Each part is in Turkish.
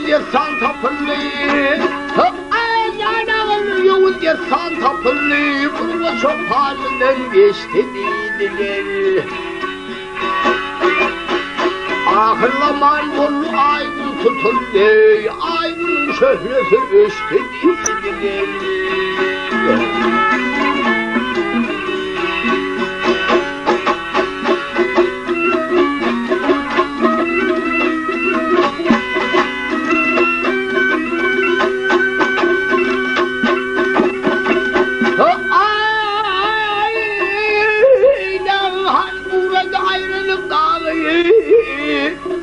yesan tapıllı Ananın yavuz yesan tapıllı Bunu çok halinden geçti dediler Ahırlaman bunu aygın tutuldu Aygın şöhreti öştü dediler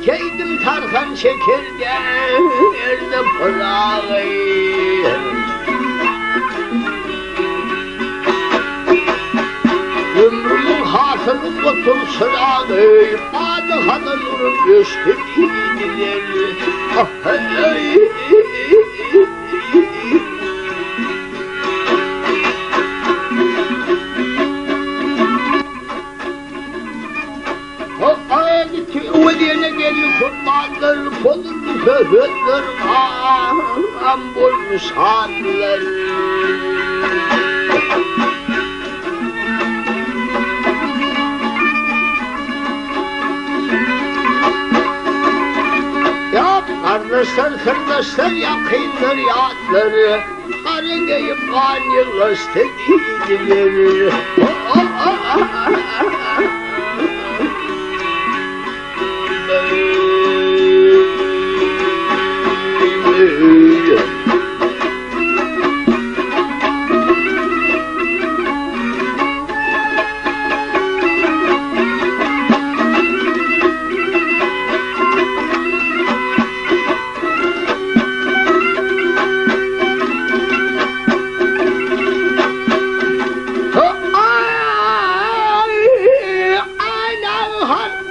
Keydim tarhan şekerden erde pırağı Ömrümün hasılı kutun sırağı Adı hanımın göçtü gidiler Ödeyene gelip kurbanlar, kolunu köhütler, ambul sanlar. Ya kardeşler, yakınlar, yatları, arayıp kanyalar, istediğileri.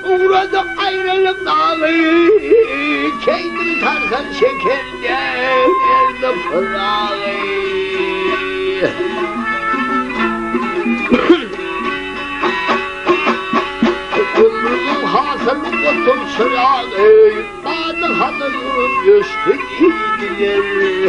Uğradı ayrılık dağı Keydim tarhan şekerden elde pırağı Ömrümün hasılı kutun sırağı Adı hanımın göçtü gidiler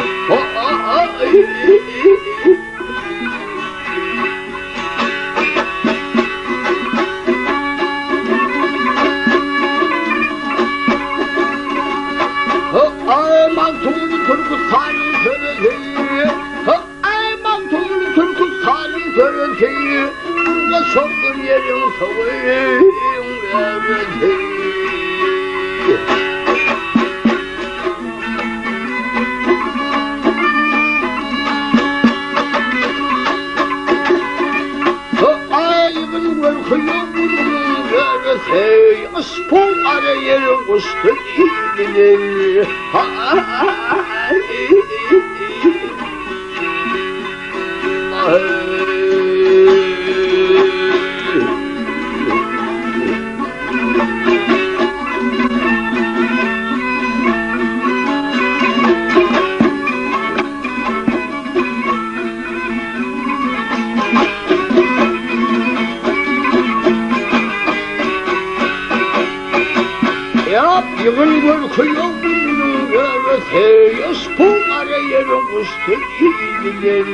Mantumlu Turgut Halim Töresi Mantumlu Turgut Halim Töresi Burada çoktur yerin savayım evleti Ayıbın korkuyor bunun göresi Aspon ara yerin uçtu gidilir Yığın korkuyor bunun görese Yaspon ara yerin uçtu gidilir